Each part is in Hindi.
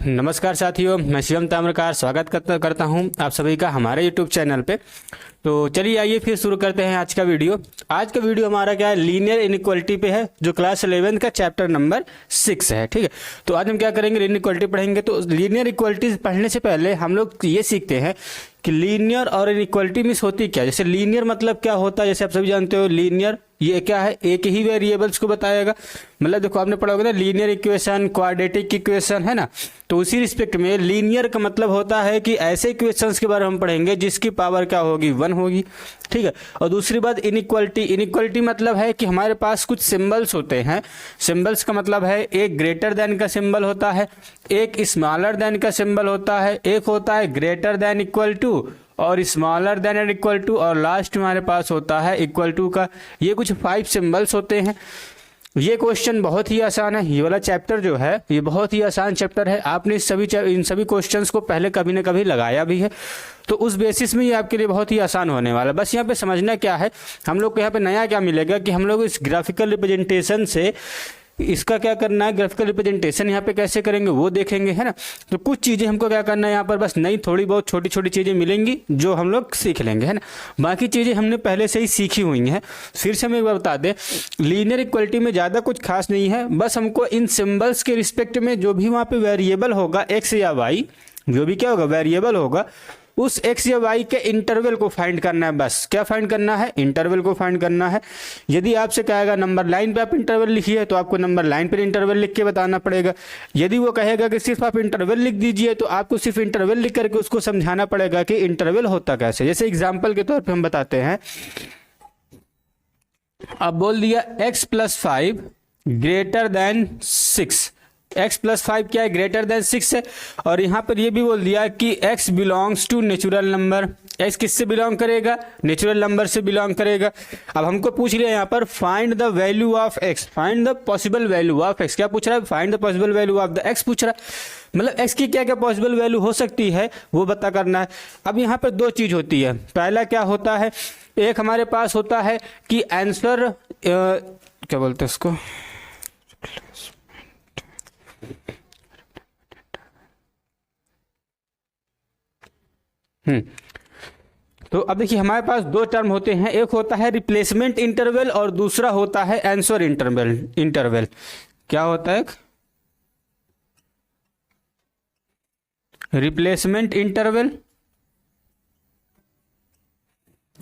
नमस्कार साथियों, मैं शिवम ताम्रकार स्वागत करता हूं आप सभी का हमारे यूट्यूब चैनल पे। तो चलिए आइए फिर शुरू करते हैं आज का वीडियो। आज का वीडियो हमारा क्या है, लीनियर इनइक्वालिटी पे है, जो क्लास 11 का चैप्टर नंबर 6 है। ठीक है, तो आज हम क्या करेंगे, लीनियर इक्वालिटी पढ़ेंगे। तो लीनियर इक्वालिटी पढ़ने से पहले हम लोग ये सीखते हैं कि लीनियर और इनइक्वालिटी मीन्स होती क्या। जैसे लीनियर मतलब क्या होता है, जैसे आप सभी जानते हो लीनियर ये क्या है, एक ही वेरिएबल्स को बताएगा। मतलब देखो आपने पढ़ा होगा ना, लीनियर इक्वेशन, क्वाड्रेटिक इक्वेशन, है ना। तो उसी रिस्पेक्ट में लीनियर का मतलब होता है कि ऐसे इक्वेशंस के बारे में हम पढ़ेंगे जिसकी पावर क्या होगी, 1 होगी। ठीक है, और दूसरी बात इनइक्वालिटी मतलब है कि हमारे पास कुछ सिंबल्स होते हैं। सिंबल्स का मतलब है एक ग्रेटर देन का सिंबल होता है, एक स्मॉलर देन का सिंबल होता है, एक होता है ग्रेटर देन इक्वल टू और smaller than and equal to, और लास्ट में हमारे पास होता है इक्वल टू का। ये कुछ 5 सिंबल्स होते हैं। ये क्वेश्चन बहुत ही आसान है, ये वाला चैप्टर जो है ये बहुत ही आसान चैप्टर है। आपने इन सभी क्वेश्चंस को पहले कभी ना कभी लगाया भी है, तो उस बेसिस में ये आपके लिए बहुत ही आसान होने वाला है। बस यहाँ पे समझना क्या है, हम लोग को यहाँ पे नया क्या मिलेगा कि हम लोग इस ग्राफिकल रिप्रेजेंटेशन से इसका क्या करना है, ग्राफिकल रिप्रेजेंटेशन यहाँ पे कैसे करेंगे वो देखेंगे, है ना। तो कुछ चीज़ें हमको क्या करना है यहाँ पर, बस नई थोड़ी बहुत छोटी छोटी चीज़ें मिलेंगी जो हम लोग सीख लेंगे, है ना। बाकी चीज़ें हमने पहले से ही सीखी हुई हैं। फिर से हम एक बार बता दें, लीनियर इक्वलिटी में ज़्यादा कुछ खास नहीं है। बस हमको इन सिम्बल्स के रिस्पेक्ट में जो भी वहाँ पे वेरिएबल होगा, एक्स या वाई, जो भी क्या होगा वेरिएबल होगा, उस x या y के इंटरवल को फाइंड करना है। बस क्या फाइंड करना है, इंटरवल को फाइंड करना है। यदि आपसे कहेगा नंबर लाइन पे आप इंटरवल लिखिए, तो आपको नंबर लाइन पर इंटरवल लिख के बताना पड़ेगा। यदि वो कहेगा कि सिर्फ आप इंटरवल लिख दीजिए, तो आपको सिर्फ इंटरवल लिख करके उसको समझाना पड़ेगा कि इंटरवल होता कैसे। जैसे एग्जाम्पल के तौर पर हम बताते हैं, अब बोल दिया x+5 ग्रेटर देन 6। x+5 क्या है, ग्रेटर देन 6 है। और यहाँ पर ये भी बोल दिया कि x belongs to natural number. x किससे बिलोंग करेगा, नेचुरल नंबर से बिलोंग करेगा। अब हमको पूछ लिया यहाँ पर find the value of x, find the possible value of x। क्या पूछ रहा है, find the possible value of the x पूछ रहा है। मतलब x की क्या क्या पॉसिबल वैल्यू हो सकती है वो पता करना है। अब यहाँ पर 2 चीज होती है। पहला क्या होता है, एक हमारे पास होता है कि आंसर क्या बोलते हैं उसको, तो अब देखिए हमारे पास 2 टर्म होते हैं, एक होता है रिप्लेसमेंट इंटरवल और दूसरा होता है आंसर इंटरवल। क्या होता है, रिप्लेसमेंट इंटरवल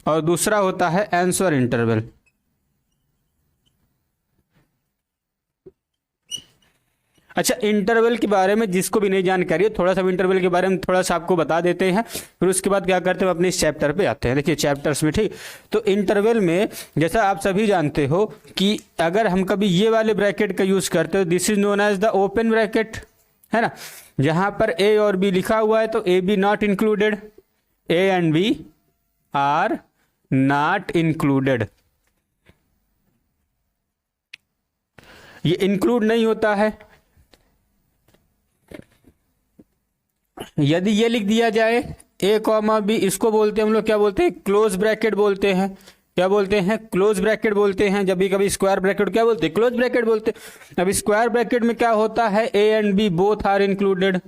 और दूसरा होता है आंसर इंटरवल। अच्छा, इंटरवल के बारे में जिसको भी नहीं जानकारी है, थोड़ा सा इंटरवल के बारे में थोड़ा सा आपको बता देते हैं, फिर उसके बाद क्या करते हैं अपने इस चैप्टर पे आते हैं। देखिए चैप्टर्स में, ठीक, तो इंटरवल में जैसा आप सभी जानते हो कि अगर हम कभी ये वाले ब्रैकेट का यूज करते हो, this is known as the open bracket, है ना। जहां पर ए और बी लिखा हुआ है तो A B not included, A and B are not included, ये इंक्लूड नहीं होता है। यदि ये लिख दिया जाए a कॉमा बी, इसको बोलते हैं हम लोग क्या बोलते हैं, क्लोज ब्रैकेट बोलते हैं। क्या बोलते हैं, क्लोज ब्रैकेट बोलते हैं। जब भी कभी स्क्वायर ब्रैकेट क्या बोलते हैं, क्लोज ब्रैकेट बोलते हैं। अब स्क्वायर ब्रैकेट में क्या होता है, a and b both are included,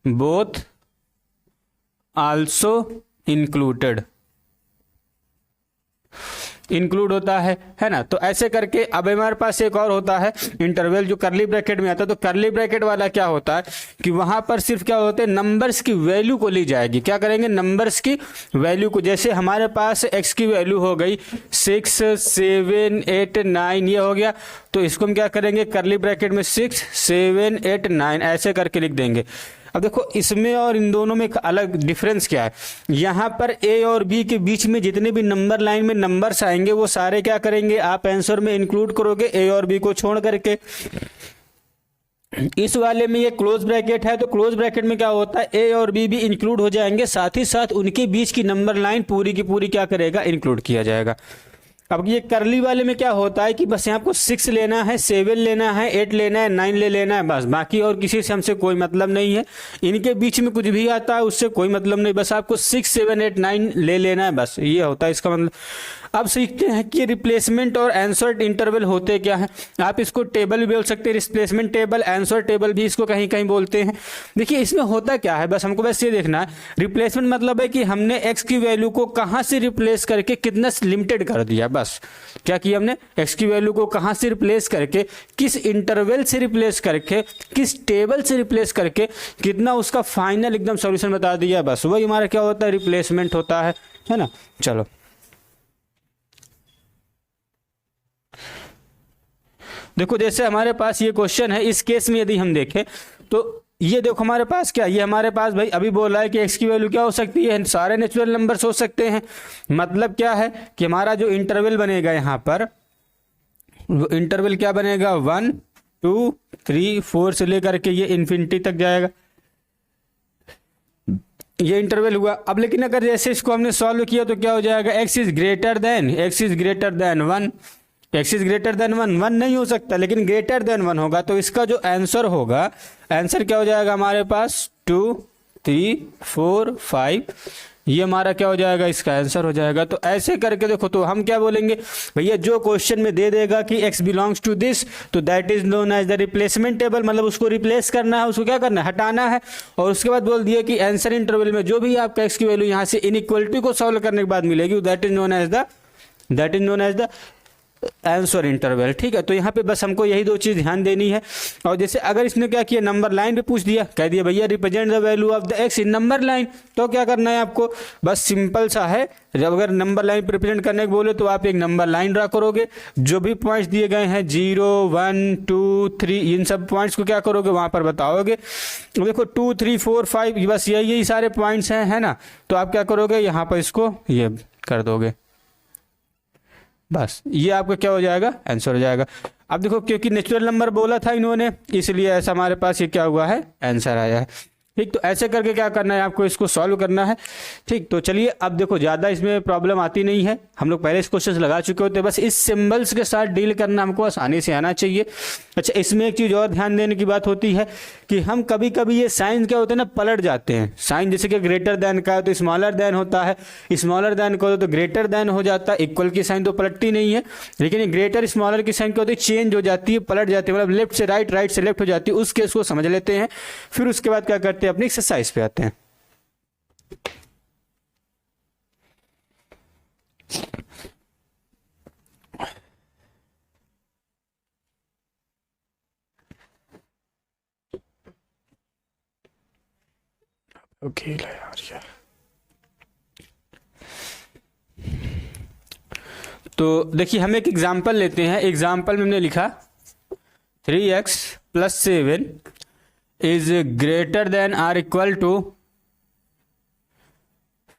both also included, include होता है ना। तो ऐसे करके अब हमारे पास एक और होता है इंटरवल जो करली ब्रैकेट में आता है। तो करली ब्रैकेट वाला क्या होता है कि वहां पर सिर्फ क्या होते हैं, नंबर्स की वैल्यू को ली जाएगी। क्या करेंगे, नंबर्स की वैल्यू को। जैसे हमारे पास x की वैल्यू हो गई 6, 7, 8, 9, ये हो गया, तो इसको हम क्या करेंगे, करली ब्रैकेट में 6, 7, 8, 9 ऐसे करके लिख देंगे। अब देखो इसमें और इन दोनों में एक अलग डिफरेंस क्या है, यहाँ पर ए और बी के बीच में जितने भी नंबर लाइन में नंबर्स आएंगे वो सारे क्या करेंगे, आप आंसर में इंक्लूड करोगे ए और बी को छोड़ करके। इस वाले में ये क्लोज ब्रैकेट है, तो क्लोज ब्रैकेट में क्या होता है, ए और बी भी इंक्लूड हो जाएंगे, साथ ही साथ उनके बीच की नंबर लाइन पूरी की पूरी क्या करेगा, इंक्लूड किया जाएगा। अब ये करली वाले में क्या होता है कि बस यहाँ आपको 6 लेना है, 7 लेना है, 8 लेना है, 9 ले लेना है, बस बाकी और किसी से हमसे कोई मतलब नहीं है। इनके बीच में कुछ भी आता है उससे कोई मतलब नहीं, बस आपको 6, 7, 8, 9 ले लेना है, बस ये होता है इसका मतलब। अब सीखते हैं कि रिप्लेसमेंट और आंसर इंटरवल होते क्या है। आप इसको टेबल भी बोल सकते हैं, रिप्लेसमेंट टेबल, आंसर टेबल भी इसको कहीं कहीं बोलते हैं। देखिए इसमें होता क्या है, बस हमको बस ये देखना है। रिप्लेसमेंट मतलब है कि हमने एक्स की वैल्यू को कहाँ से रिप्लेस करके कितना लिमिटेड कर दिया, बस क्या किया हमने, एक्स की वैल्यू को कहाँ से रिप्लेस करके, किस इंटरवल से रिप्लेस करके, किस टेबल से रिप्लेस करके कितना उसका फाइनल एकदम सॉल्यूशन बता दिया, बस वही हमारा क्या होता है, रिप्लेसमेंट होता है ना। चलो देखो जैसे हमारे पास ये क्वेश्चन है, इस केस में यदि हम देखें तो ये देखो हमारे पास क्या, ये हमारे पास भाई अभी बोल रहा है कि एक्स की वैल्यू क्या हो सकती है, सारे नेचुरल नंबर्स हो सकते हैं। मतलब क्या है कि हमारा जो इंटरवल बनेगा यहाँ पर, वो इंटरवल क्या बनेगा, 1, 2, 3, 4 से लेकर के ये इन्फिनिटी तक जाएगा, ये इंटरवल हुआ। अब लेकिन अगर जैसे इसको हमने सॉल्व किया तो क्या हो जाएगा, x is greater than 1, x is greater than 1 नहीं हो सकता, लेकिन ग्रेटर देन 1 होगा, तो इसका जो आंसर होगा, आंसर क्या हो जाएगा हमारे पास 2, 3, 4, 5, ये हमारा क्या हो जाएगा, इसका आंसर हो जाएगा। तो ऐसे करके देखो, तो हम क्या बोलेंगे भैया, जो क्वेश्चन में दे देगा कि x बिलोंग्स टू दिस, तो that is known as the replacement table, मतलब उसको रिप्लेस करना है, उसको क्या करना है, हटाना है। और उसके बाद बोल दिया कि आंसर इंटरवल में जो भी आपका x की वैल्यू यहाँ से इनइक्वलिटी को सॉल्व करने के बाद मिलेगी, that is known as the answer interval. ठीक है, तो यहाँ पे बस हमको यही दो चीज ध्यान देनी है। और जैसे अगर इसने क्या किया, नंबर लाइन पे पूछ दिया, कह दिया भैया represent the value of the x in number line, तो क्या करना है आपको, बस सिंपल सा है, जब अगर नंबर लाइन पे रिप्रेजेंट करने को बोले तो आप एक नंबर लाइन ड्रा करोगे, जो भी पॉइंट्स दिए गए हैं 0, 1, 2, 3, इन सब पॉइंट्स को क्या करोगे वहां पर बताओगे। देखो 2, 3, 4, 5 बस यही सारे पॉइंट्स हैं, है ना। तो आप क्या करोगे, यहाँ पर इसको ये कर दोगे, बस ये आपका क्या हो जाएगा, आंसर हो जाएगा। अब देखो क्योंकि नेचुरल नंबर बोला था इन्होंने, इसलिए ऐसा हमारे पास ये क्या हुआ है, आंसर आया है। ठीक, तो ऐसे करके क्या करना है आपको, इसको सॉल्व करना है। ठीक, तो चलिए अब देखो ज़्यादा इसमें प्रॉब्लम आती नहीं है, हम लोग पहले इस क्वेश्चन लगा चुके होते हैं, बस इस सिंबल्स के साथ डील करना हमको आसानी से आना चाहिए। अच्छा, इसमें एक चीज़ और ध्यान देने की बात होती है कि हम कभी कभी ये साइन क्या होते हैं ना, पलट जाते हैं। साइन जैसे कि ग्रेटर देन का है तो स्मॉलर देन होता है, स्मॉलर देन का तो ग्रेटर देन हो जाता है, इक्वल की साइन तो पलटती नहीं है, लेकिन ये ग्रेटर स्मॉलर की साइन क्या होती है, चेंज हो जाती है, पलट जाती है, मतलब लेफ्ट से राइट, राइट से लेफ्ट हो जाती है। उस केस को समझ लेते हैं, फिर उसके बाद क्या करते हैं, अपनी एक्सरसाइज पे आते हैं। ओके यार, तो देखिए हम एक एग्जाम्पल लेते हैं। एग्जाम्पल में हमने लिखा 3x + 7 is greater than or equal to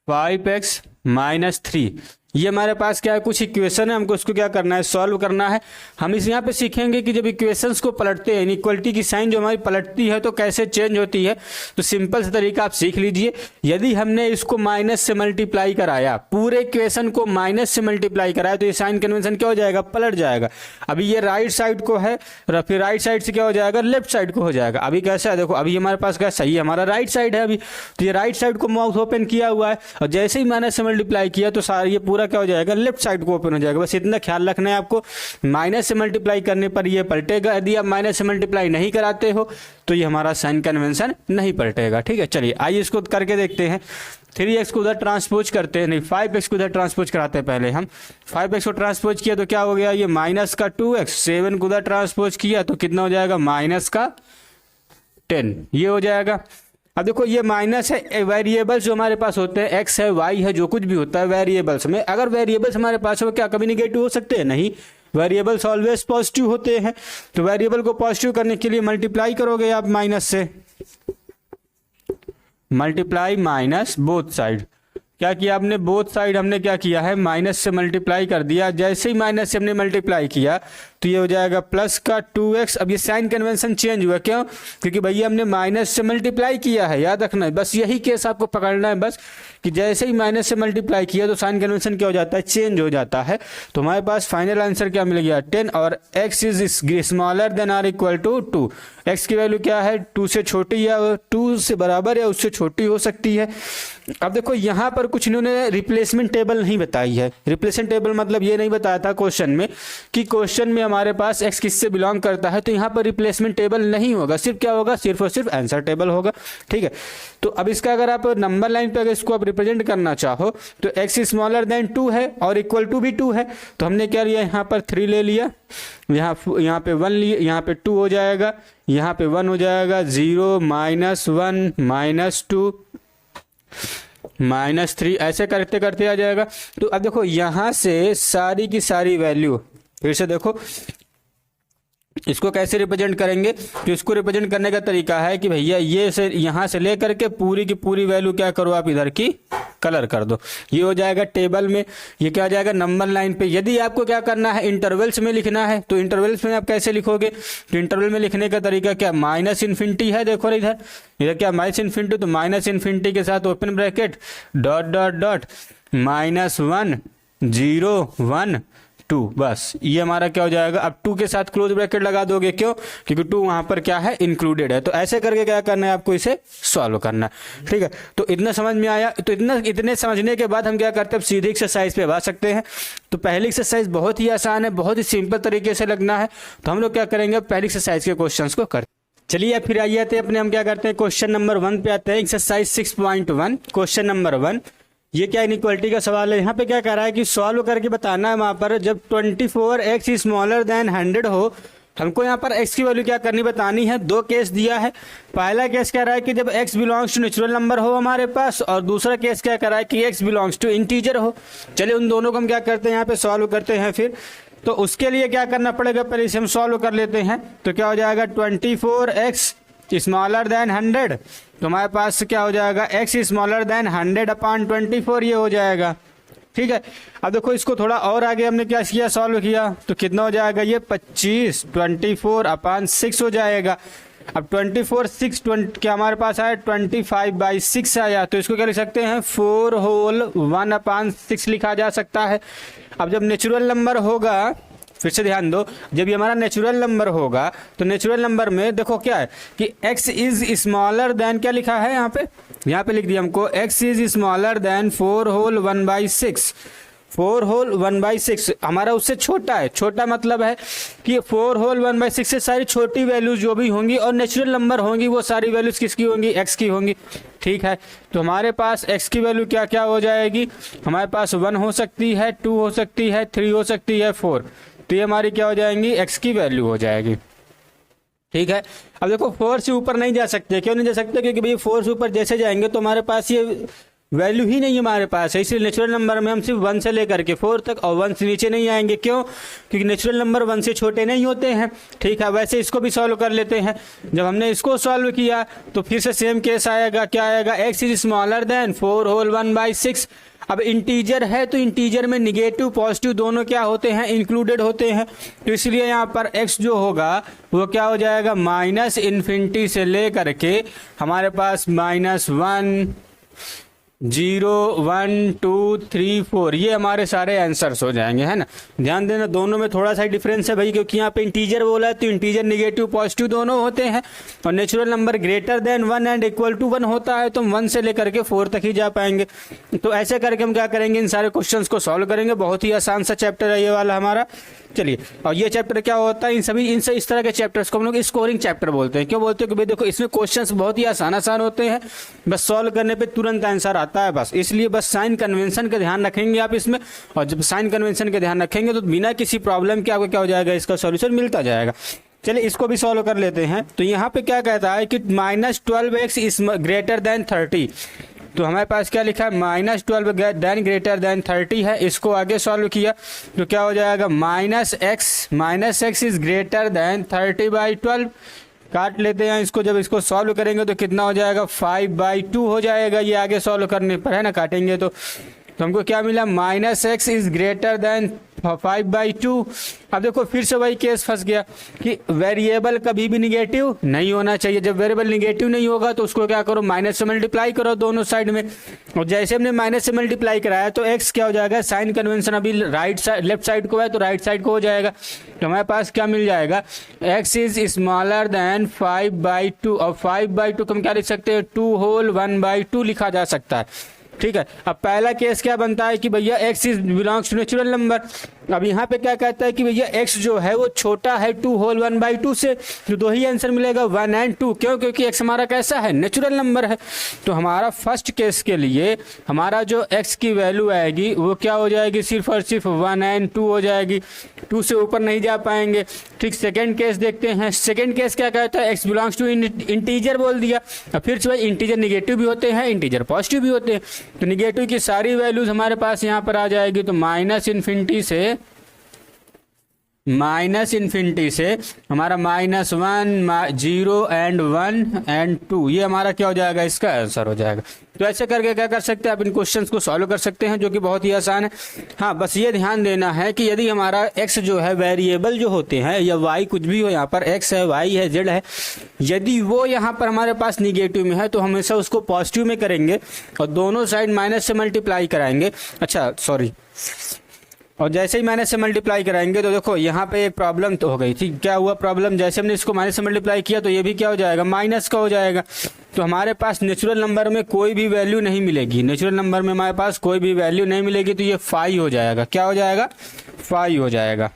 5x - 3। ये हमारे पास क्या है, कुछ इक्वेशन है, हमको इसको क्या करना है, सॉल्व करना है। हम इस यहाँ पे सीखेंगे कि जब इक्वेशंस को पलटते हैं, इनइक्वलिटी की साइन जो हमारी पलटती है तो कैसे चेंज होती है। तो सिंपल सा तरीका आप सीख लीजिए। यदि हमने इसको माइनस से मल्टीप्लाई कराया, पूरे इक्वेशन को माइनस से मल्टीप्लाई कराया, तो ये साइन कन्वेंशन क्या हो जाएगा, पलट जाएगा। अभी ये राइट साइड को है, फिर राइट साइड से क्या हो जाएगा, लेफ्ट साइड को हो जाएगा। अभी कैसा है देखो, अभी हमारे पास क्या सही है, हमारा राइट साइड है अभी, तो ये राइट साइड को माउथ ओपन किया हुआ है, और जैसे ही माइनस से मल्टीप्लाई किया तो सारा ये पूरा क्या हो जाएगा, लेफ्ट साइड को ओपन हो जाएगा। बस इतना ख्याल रखना है आपको, माइनस से मल्टीप्लाई करने पर ये पलटेगा, यदि आप माइनस से मल्टीप्लाई नहीं कराते हो तो ये हमारा साइन कन्वेंशन नहीं पलटेगा। ठीक है, चलिए आइए इसको करके देखते हैं। 3x को उधर ट्रांसपोज करते हैं, नहीं 5x को उधर ट्रांसपोज कराते हैं। पहले हम 5x को ट्रांसपोज किया तो क्या हो गया, ये माइनस का 2x, 7 को उधर ट्रांसपोज किया तो कितना हो जाएगा, माइनस का 10, ये हो जाएगा। अब देखो ये माइनस है, वेरिएबल्स जो हमारे पास होते हैं, एक्स है, वाई है, जो कुछ भी होता है वेरिएबल्स में, अगर वेरिएबल्स हमारे पास हो क्या कभी निगेटिव हो सकते हैं, नहीं, वेरिएबल्स ऑलवेज पॉजिटिव होते हैं। तो वेरिएबल को पॉजिटिव करने के लिए मल्टीप्लाई करोगे आप माइनस से, मल्टीप्लाई माइनस बोथ साइड, क्या किया आपने, बोथ साइड हमने क्या किया है, माइनस से मल्टीप्लाई कर दिया। जैसे ही माइनस से हमने मल्टीप्लाई किया तो ये हो जाएगा प्लस का 2x। अब ये साइन कन्वेंशन चेंज हुआ, क्यों, क्योंकि भैया हमने माइनस से मल्टीप्लाई किया है, याद रखना है, बस यही केस आपको पकड़ना है बस, कि जैसे ही माइनस से मल्टीप्लाई किया तो साइन कन्वेंशन क्या हो जाता है, चेंज हो जाता है। तो हमारे पास फाइनल आंसर क्या मिल गया, 10, और x is smaller than or equal to 2। x की वैल्यू क्या है, 2 से छोटी या 2 से बराबर या उससे छोटी हो सकती है। अब देखो यहाँ पर कुछ इन्होंने रिप्लेसमेंट टेबल नहीं बताई है। रिप्लेसमेंट टेबल मतलब ये नहीं बताया था क्वेश्चन में कि क्वेश्चन में हमारे पास x किससे बिलोंग करता है, तो यहाँ पर रिप्लेसमेंट टेबल नहीं होगा, सिर्फ क्या होगा, सिर्फ और सिर्फ आंसर टेबल होगा। ठीक है, तो अब इसका अगर आप नंबर लाइन पे अगर इसको आप रिप्रेजेंट करना चाहो तो x स्मॉलर देन 2 है और इक्वल टू भी 2 है, तो हमने क्या लिया, यहाँ पर 3 ले लिया, यहाँ पे 1 लिए, यहाँ पे 2 हो जाएगा, यहाँ पे 1 हो जाएगा, 0 -1 -2 -3, ऐसे करते करते आ जाएगा। तो अब देखो यहाँ से सारी की सारी वैल्यू फिर से देखो इसको कैसे रिप्रेजेंट करेंगे। तो इसको रिप्रेजेंट करने का तरीका है कि भैया ये से यहाँ से लेकर के पूरी की पूरी वैल्यू क्या करो आप, इधर की कलर कर दो। ये हो जाएगा टेबल में, ये क्या आ जाएगा नंबर लाइन पे। यदि आपको क्या करना है, इंटरवल्स में लिखना है, तो इंटरवल्स में आप कैसे लिखोगे, तो इंटरवल में लिखने का तरीका क्या, माइनस इन्फिनिटी है, देखो इधर क्या माइनस इन्फिनिटी, तो माइनस इन्फिनिटी के साथ open bracket dot dot dot -1 0 1 2, बस ये हमारा क्या हो जाएगा। अब 2 के साथ क्लोज ब्रैकेट लगा दोगे, क्यों, क्योंकि 2 वहां पर क्या है, इंक्लूडेड है। तो ऐसे करके क्या करना है आपको, इसे सॉल्व करना है। ठीक है, तो इतना समझ में आया। तो इतने समझने के बाद हम क्या करते हैं, अब सीधे एक्सरसाइज पे आ सकते हैं। तो पहली एक्सरसाइज बहुत ही आसान है, बहुत ही सिंपल तरीके से लगना है। तो हम लोग क्या करेंगे, पहली एक्सरसाइज के क्वेश्चन को करते। चलिए फिर आइए आते अपने, हम क्या करते हैं, क्वेश्चन नंबर 1 पे आते हैं। Exercise 6.1 question number 1। ये क्या इनइक्वालिटी का सवाल है। यहाँ पे क्या कह रहा है कि सॉल्व करके बताना है वहाँ पर, जब 24x स्मॉलर देन 100 हो, हमको यहाँ पर x की वैल्यू क्या करनी बतानी है। 2 केस दिया है। पहला केस कह रहा है कि जब x belongs to natural number हो हमारे पास, और दूसरा केस क्या कह रहा है कि x बिलोंग्स टू इंटीजर हो। चलिए उन दोनों को हम क्या करते हैं, यहाँ पे सॉल्व करते हैं। फिर तो उसके लिए क्या करना पड़ेगा, पहले इसे हम सॉल्व कर लेते हैं। तो क्या हो जाएगा, 24x स्मॉलर देन 100, तो हमारे पास क्या हो जाएगा, x स्मॉलर देन 100/24, ये हो जाएगा। ठीक है, अब देखो इसको थोड़ा और आगे हमने क्या किया, सॉल्व किया, तो कितना हो जाएगा, ये 25 24/6 हो जाएगा। अब 24/6 क्या हमारे पास आया, 25/6 आया। तो इसको क्या लिख सकते हैं, 4 होल 1/6 लिखा जा सकता है। अब जब नेचुरल नंबर होगा, फिर से ध्यान दो, जब ये हमारा नेचुरल नंबर होगा तो नेचुरल नंबर में देखो क्या है कि x इज स्मॉलर देन, क्या लिखा है यहाँ पे लिख दिया हमको, x is smaller than 4 whole 1/6। 4 whole 1/6 हमारा उससे छोटा है। छोटा मतलब है कि 4 होल 1/6 से सारी छोटी वैल्यूज जो भी होंगी और नेचुरल नंबर होंगी, वो सारी वैल्यूज किसकी होंगी, x की होंगी। ठीक है, तो हमारे पास x की वैल्यू क्या क्या हो जाएगी, हमारे पास 1 हो सकती है, 2 हो सकती है, 3 हो सकती है, 4। तो ये हमारी क्या हो जाएंगी, x की वैल्यू हो जाएगी। ठीक है, अब देखो 4 से ऊपर नहीं जा सकते। क्यों नहीं जा सकते, क्योंकि भाई 4 से ऊपर जैसे जाएंगे तो हमारे पास ये वैल्यू ही नहीं हमारे पास है। इसलिए नेचुरल नंबर में हम सिर्फ 1 से लेकर के 4 तक और 1 से नीचे नहीं आएंगे। क्यों, क्योंकि नेचुरल नंबर 1 से छोटे नहीं होते हैं। ठीक है, वैसे इसको भी सॉल्व कर लेते हैं। जब हमने इसको सॉल्व किया तो फिर से सेम केस आएगा, क्या आएगा, x is smaller than 4 whole 1/6। अब इंटीजर है तो इंटीजर में निगेटिव पॉजिटिव दोनों क्या होते हैं, इंक्लूडेड होते हैं। तो इसलिए यहाँ पर x जो होगा वो क्या हो जाएगा, -इन्फिनिटी से लेकर के हमारे पास -1 0 1 2 3 4, ये हमारे सारे आंसर्स हो जाएंगे, है ना। ध्यान देना दोनों में थोड़ा सा डिफरेंस है भाई, क्योंकि यहाँ पे इंटीजर बोला है तो इंटीजर निगेटिव पॉजिटिव दोनों होते हैं, और natural number greater than 1 and equal to 1 होता है, तो हम 1 से लेकर के 4 तक ही जा पाएंगे। तो ऐसे करके हम क्या करेंगे, इन सारे क्वेश्चन को सॉल्व करेंगे। बहुत ही आसान सा चैप्टर है ये वाला हमारा। चलिए, और ये चैप्टर क्या होता है, इस तरह के चैप्टर्स को हम लोग स्कोरिंग चैप्टर बोलते हैं। क्यों बोलते हैं कि भाई देखो इसमें क्वेश्चंस बहुत ही आसान होते हैं, बस सॉल्व करने पे तुरंत आंसर आता है बस। इसलिए बस साइन कन्वेंशन का ध्यान रखेंगे आप इसमें, और जब साइन कन्वेंशन का ध्यान रखेंगे तो बिना किसी प्रॉब्लम के आपको क्या हो जाएगा, इसका सॉल्यूशन मिलता जाएगा। चलिए इसको भी सॉल्व कर लेते हैं। तो यहाँ पे क्या कहता है कि -12x इज ग्रेटर देन 30। तो हमारे पास क्या लिखा है, -12 देन ग्रेटर देन 30 है। इसको आगे सॉल्व किया तो क्या हो जाएगा, -x इज ग्रेटर देन 30/12। काट लेते हैं इसको। जब इसको सॉल्व करेंगे तो कितना हो जाएगा 5/2 हो जाएगा ये आगे सॉल्व करने पर, है ना, काटेंगे तो हमको क्या मिला -x इज ग्रेटर देन 5/2। अब देखो फिर से वही केस फंस गया कि वेरिएबल कभी भी निगेटिव नहीं होना चाहिए। जब वेरिएबल निगेटिव नहीं होगा तो उसको क्या करो, माइनस से मल्टीप्लाई करो दोनों साइड में। और जैसे हमने माइनस से मल्टीप्लाई कराया तो x क्या हो जाएगा, साइन कन्वेंशन अभी राइट साइड लेफ्ट साइड को है तो राइट साइड को हो जाएगा। तो हमारे पास क्या मिल जाएगा, x इज स्मॉलर देन 5/2। और 5/2 को हम क्या लिख सकते हैं, 2 होल 1/2 लिखा जा सकता है। ठीक है, अब पहला केस क्या बनता है कि भैया x is belongs to natural number. अब यहाँ पे क्या कहता है कि भैया x जो है वो छोटा है 2 होल 1/2 से, तो दो ही आंसर मिलेगा 1 और 2। क्यों? क्योंकि x हमारा कैसा है, नेचुरल नंबर है। तो हमारा फर्स्ट केस के लिए हमारा जो x की वैल्यू आएगी वो क्या हो जाएगी, सिर्फ और सिर्फ 1 और 2 हो जाएगी, 2 से ऊपर नहीं जा पाएंगे। ठीक, सेकेंड केस देखते हैं। सेकेंड केस क्या कहता है, x बिलोंग्स टू इंटीजर बोल दिया। अब फिर से भाई इंटीजर निगेटिव भी होते हैं, इंटीजर पॉजिटिव भी होते हैं। तो निगेटिव की सारी वैल्यूज हमारे पास यहाँ पर आ जाएगी। तो माइनस इन्फिनिटी से हमारा -1 0 एंड 1 एंड 2 ये हमारा क्या हो जाएगा, इसका आंसर हो जाएगा। तो ऐसे करके क्या कर सकते हैं, आप इन क्वेश्चंस को सॉल्व कर सकते हैं, जो कि बहुत ही आसान है। हाँ, बस ये ध्यान देना है कि यदि हमारा x जो है वेरिएबल जो होते हैं या y कुछ भी हो, यहाँ पर x है, y है, z है, यदि वो यहाँ पर हमारे पास निगेटिव में है तो हमेशा उसको पॉजिटिव में करेंगे और दोनों साइड माइनस से मल्टीप्लाई कराएंगे। अच्छा सॉरी, और जैसे ही माइनस से मल्टीप्लाई कराएंगे तो देखो यहाँ पे एक प्रॉब्लम तो हो गई थी। क्या हुआ प्रॉब्लम, जैसे हमने इसको माइनस से मल्टीप्लाई किया तो ये भी क्या हो जाएगा, माइनस का हो जाएगा। तो हमारे पास नेचुरल नंबर में कोई भी वैल्यू नहीं मिलेगी, नेचुरल नंबर में हमारे पास कोई भी वैल्यू नहीं मिलेगी। तो ये 5 हो जाएगा। क्या हो जाएगा, 5 हो जाएगा।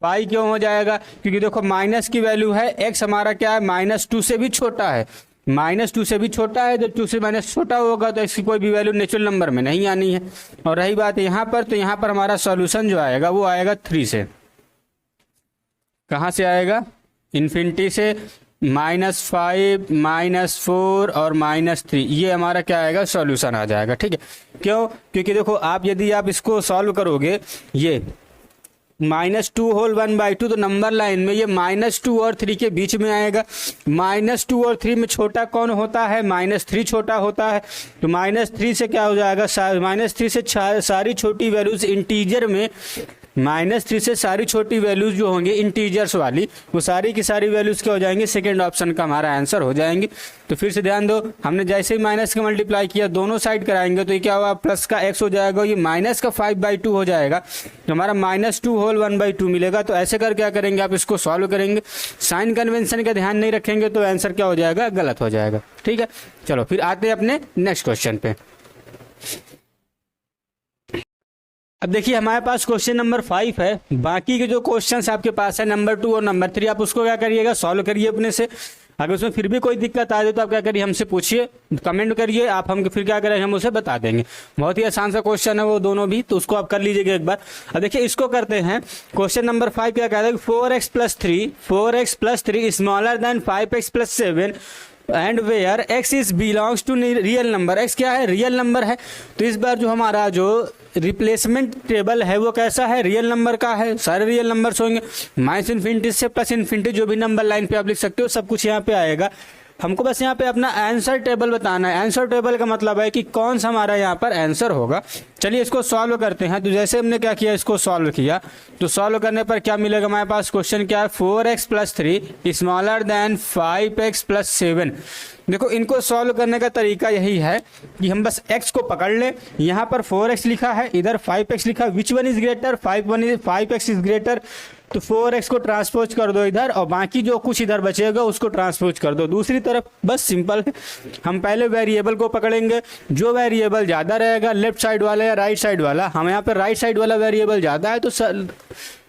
5 क्यों हो जाएगा, क्योंकि देखो माइनस की वैल्यू है, x हमारा क्या है, -2 से भी छोटा है, -2 से भी छोटा है। तो 2 से माइनस छोटा होगा तो इसकी कोई भी वैल्यू नेचुरल नंबर में नहीं आनी है। और रही बात यहाँ पर, तो यहाँ पर हमारा सॉल्यूशन जो आएगा वो आएगा 3 से। कहाँ से आएगा, इन्फिनिटी से, -5 -4 और -3, ये हमारा क्या आएगा, सॉल्यूशन आ जाएगा। ठीक है, क्यों, क्योंकि देखो आप यदि आप इसको सॉल्व करोगे, ये -2 होल 1/2 तो नंबर लाइन में ये -2 और 3 के बीच में आएगा। -2 और 3 में छोटा कौन होता है, -3 छोटा होता है। तो -3 से क्या हो जाएगा, -3 से सारी छोटी वैल्यूज इंटीजर में, -3 से सारी छोटी वैल्यूज जो होंगी इंटीजर्स वाली, वो सारी की सारी वैल्यूज क्या हो जाएंगी, सेकंड ऑप्शन का हमारा आंसर हो जाएंगे। तो फिर से ध्यान दो, हमने जैसे ही माइनस का मल्टीप्लाई किया दोनों साइड कराएंगे तो ये क्या होगा, प्लस का x हो जाएगा, ये माइनस का 5/2 हो जाएगा। तो हमारा -2 होल 1/2 मिलेगा। तो ऐसे कर क्या करेंगे, आप इसको सॉल्व करेंगे, साइन कन्वेंशन का ध्यान नहीं रखेंगे तो आंसर क्या हो जाएगा, गलत हो जाएगा। ठीक है, चलो फिर आते हैं अपने नेक्स्ट क्वेश्चन पे। अब देखिए हमारे पास क्वेश्चन नंबर 5 है। बाकी के जो क्वेश्चंस आपके पास है नंबर 2 और नंबर 3, आप उसको क्या करिएगा, सॉल्व करिए अपने से। अगर उसमें फिर भी कोई दिक्कत आ जाए तो आप क्या करिए, हमसे पूछिए, कमेंट करिए, आप हम फिर क्या करेंगे, हम उसे बता देंगे। बहुत ही आसान सा क्वेश्चन है वो दोनों भी, तो उसको आप कर लीजिएगा एक बार। अब देखिए इसको करते हैं। क्वेश्चन नंबर 5 क्या कहता है, 4x + 3 smaller than 5x + 7 and where x is belongs to real number. x क्या है, रियल नंबर है। तो इस बार जो हमारा जो रिप्लेसमेंट टेबल है वो कैसा है, रियल नंबर का है, सारे रियल नंबर्स होंगे। -इन्फिनिटी से +इन्फिनिटी जो भी नंबर लाइन पे आप लिख सकते हो सब कुछ यहाँ पे आएगा। हमको बस यहाँ पे अपना आंसर टेबल बताना है। आंसर टेबल का मतलब है कि कौन सा हमारा यहाँ पर आंसर होगा। चलिए इसको सॉल्व करते हैं। तो जैसे हमने क्या किया, इसको सॉल्व किया, तो सॉल्व करने पर क्या मिलेगा हमारे पास, क्वेश्चन क्या है, 4x + 3 स्मॉलर देन 5x + 7। देखो इनको सॉल्व करने का तरीका यही है कि हम बस x को पकड़ लें। यहाँ पर 4x लिखा है, इधर 5x लिखा है, which one is greater, 5x is greater. तो 4x को ट्रांसपोज कर दो इधर, और बाकी जो कुछ इधर बचेगा उसको ट्रांसपोज कर दो दूसरी तरफ। बस सिंपल है। हम पहले वेरिएबल को पकड़ेंगे, जो वेरिएबल ज़्यादा रहेगा, लेफ्ट साइड वाला या राइट साइड वाला, हम यहाँ पर राइट साइड वाला वेरिएबल ज़्यादा है तो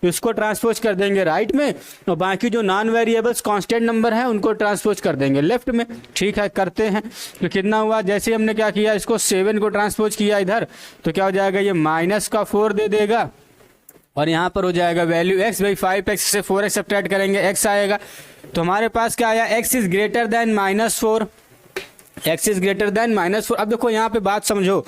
इसको ट्रांसपोज कर देंगे राइट में, और बाकी जो नॉन वेरिएबल्स कांस्टेंट नंबर है उनको ट्रांसपोज कर देंगे लेफ्ट में। ठीक है, करते हैं। तो कितना हुआ, जैसे हमने क्या किया, इसको 7 को ट्रांसपोज किया इधर, तो क्या हो जाएगा, ये -4 दे देगा, और यहाँ पर हो जाएगा वैल्यू x/5x से 4x सब्ट्रैक्ट करेंगे, x आएगा। तो हमारे पास क्या आया, x is greater then -4, x is greater then -4। अब देखो यहाँ पे बात समझो,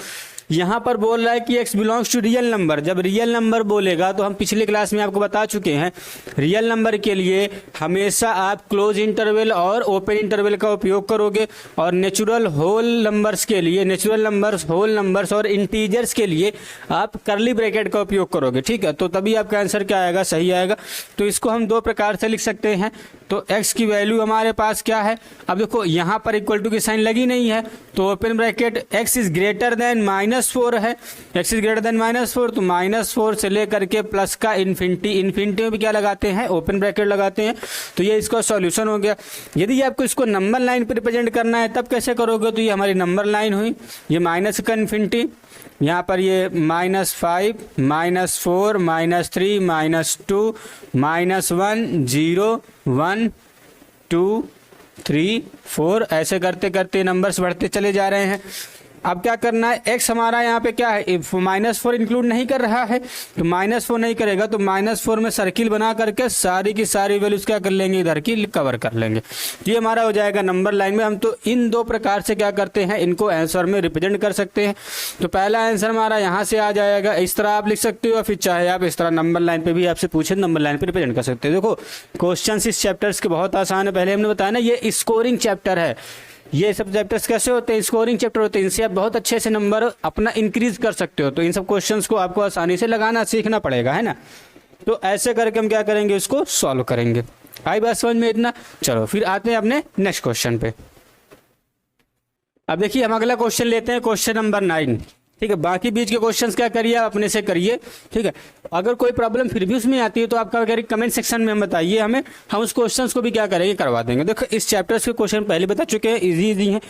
यहाँ पर बोल रहा है कि x belongs to real number. जब रियल नंबर बोलेगा तो हम पिछले क्लास में आपको बता चुके हैं, रियल नंबर के लिए हमेशा आप क्लोज इंटरवल और ओपन इंटरवल का उपयोग करोगे, और नेचुरल होल नंबर्स के लिए, नेचुरल नंबर्स, होल नंबर्स और इंटीजर्स के लिए आप करली ब्रैकेट का उपयोग करोगे। ठीक है, तो तभी आपका आंसर क्या आएगा, सही आएगा। तो इसको हम दो प्रकार से लिख सकते हैं। तो x की वैल्यू हमारे पास क्या है, अब देखो यहाँ पर इक्वल टू की साइन लगी नहीं है, तो open bracket x is greater then -4 है, x इज ग्रेटर देन -4, तो -4 से लेकर के प्लस का इन्फिनिटी, इन्फिनिटी में भी क्या लगाते हैं, ओपन ब्रैकेट लगाते हैं। तो ये इसका सॉल्यूशन हो गया। यदि आपको इसको नंबर लाइन पर रिप्रेजेंट करना है तब कैसे करोगे, तो ये हमारी नंबर लाइन हुई, ये माइनस का इन्फिनिटी, यहाँ पर ये -5, -4, -3, -2, -1, 0, 1, 2, 3, 4, ऐसे करते करते नंबर्स बढ़ते चले जा रहे हैं। अब क्या करना है, x हमारा यहाँ पे क्या है, -4 इंक्लूड नहीं कर रहा है, तो -4 नहीं करेगा, तो -4 में सर्किल बना करके सारी की सारी वैल्यूज क्या कर लेंगे, इधर की कवर कर लेंगे। ये हमारा हो जाएगा नंबर लाइन में। हम तो इन दो प्रकार से क्या करते हैं, इनको आंसर में रिप्रेजेंट कर सकते हैं। तो पहला आंसर हमारा यहाँ से आ जाएगा, इस तरह आप लिख सकते हो, फिर चाहे आप इस तरह नंबर लाइन पर भी आपसे पूछे नंबर लाइन पर रिप्रेजेंट कर सकते हो। देखो क्वेश्चन इस चैप्टर्स के बहुत आसान है, पहले हमने बताया ना ये स्कोरिंग चैप्टर है। ये सब चैप्टर्स कैसे होते हैं, स्कोरिंग चैप्टर होते हैं, इनसे आप बहुत अच्छे से नंबर अपना इंक्रीज कर सकते हो। तो इन सब क्वेश्चंस को आपको आसानी से लगाना सीखना पड़ेगा, है ना। तो ऐसे करके हम क्या करेंगे, इसको सॉल्व करेंगे। आई बात समझ में इतना। चलो फिर आते हैं अपने नेक्स्ट क्वेश्चन पे। अब देखिए हम अगला क्वेश्चन लेते हैं, क्वेश्चन नंबर 9। ठीक है, बाकी बीच के क्वेश्चंस क्या करिए आप अपने से करिए। ठीक है, अगर कोई प्रॉब्लम फिर भी उसमें आती है तो आपका कमेंट सेक्शन में हम बताइए हमें, हम उस क्वेश्चंस को भी क्या करेंगे, करवा देंगे। देखो इस चैप्टर्स के क्वेश्चन पहले बता चुके हैं, इजी हैं।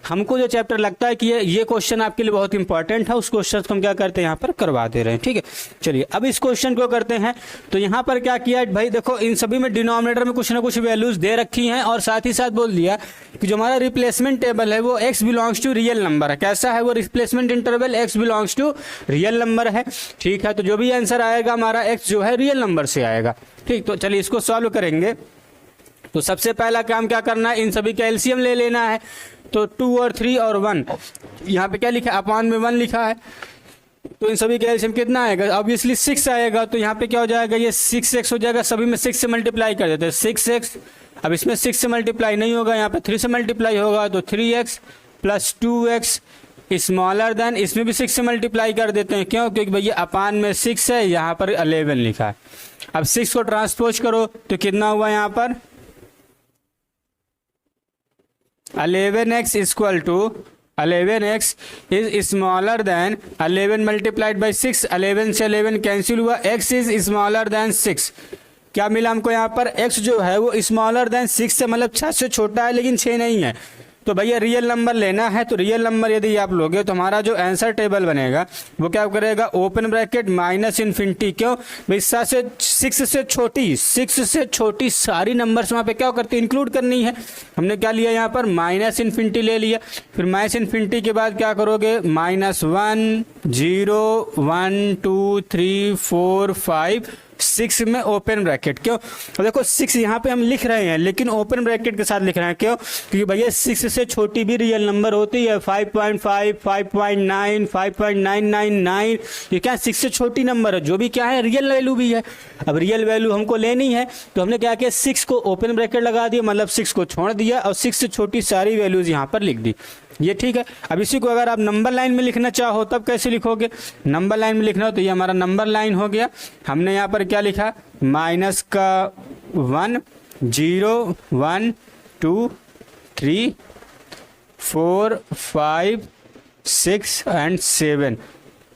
हमको जो चैप्टर लगता है कि ये क्वेश्चन आपके लिए बहुत इंपॉर्टेंट है, उस क्वेश्चन को हम क्या करते हैं, यहाँ पर करवा दे रहे हैं। ठीक है, चलिए अब इस क्वेश्चन को करते हैं। तो यहाँ पर क्या किया भाई, देखो इन सभी में डिनोमिनेटर में कुछ ना कुछ वैल्यूज दे रखी हैं, और साथ ही साथ बोल दिया कि जो हमारा रिप्लेसमेंट टेबल है वो x belongs to real number है। कैसा है वो replacement interval, x belongs to real number है। ठीक है, तो जो भी आंसर आएगा हमारा x जो है रियल नंबर से आएगा। ठीक, तो चलिए इसको सॉल्व करेंगे। तो सबसे पहला काम क्या करना है, इन सभी का एलसीएम ले लेना है। तो 2 और 3 और 1, यहाँ पे क्या लिखा है, अपॉन में 1 लिखा है, तो इन सभी का एलसीएम कितना आएगा, ऑब्वियसली 6 आएगा। तो यहाँ पे क्या हो जाएगा, ये 6x हो जाएगा, सभी में 6 से मल्टीप्लाई कर देते हैं, 6x। अब इसमें 6 से मल्टीप्लाई नहीं होगा, यहाँ पे 3 से मल्टीप्लाई होगा, तो 3x + 2x स्मॉलर देन, इसमें भी 6 से मल्टीप्लाई कर देते हैं। क्यों, क्योंकि भैया अपान में 6 है, यहाँ पर 11 लिखा है। अब 6 को ट्रांसपोज करो तो कितना हुआ, यहाँ पर 11x = 11x is smaller then 11 multiplied by 6, 11 से 11 कैंसिल हुआ, x इज स्मॉलर देन 6। क्या मिला हमको यहाँ पर, x जो है वो स्मॉलर देन 6 से, मतलब 6 से छोटा है लेकिन 6 नहीं है। तो भैया रियल नंबर लेना है, तो रियल नंबर यदि आप लोगे तो हमारा जो आंसर टेबल बनेगा वो क्या करेगा, ओपन ब्रैकेट -इन्फिनिटी। क्यों भाई, 6 से छोटी, 6 से छोटी सारी नंबर्स वहाँ पे क्या करते हैं, इंक्लूड करनी है। हमने क्या लिया यहाँ पर, -इन्फिनिटी ले लिया। फिर -इन्फिनिटी के बाद क्या करोगे, -1, 0, 1, 2, 3, 4, 5, 6 में ओपन ब्रैकेट। क्यों, तो देखो 6 यहाँ पे हम लिख रहे हैं लेकिन ओपन ब्रैकेट के साथ लिख रहे हैं। क्यों, क्योंकि भैया 6 से छोटी भी रियल नंबर होती है, 5.5, 5.9, 5.999, ये क्या 6 से छोटी नंबर है, जो भी क्या है रियल वैल्यू भी है। अब रियल वैल्यू हमको लेनी है तो हमने क्या किया, 6 को ओपन ब्रैकेट लगा दिया, मतलब 6 को छोड़ दिया और 6 से छोटी सारी वैल्यूज यहाँ पर लिख दी। ये ठीक है। अब इसी को अगर आप नंबर लाइन में लिखना चाहो तब कैसे लिखोगे, नंबर लाइन में लिखना हो तो ये हमारा नंबर लाइन हो गया। हमने यहाँ पर क्या लिखा, -1, 0, 1, 2, 3, 4, 5, 6 एंड 7।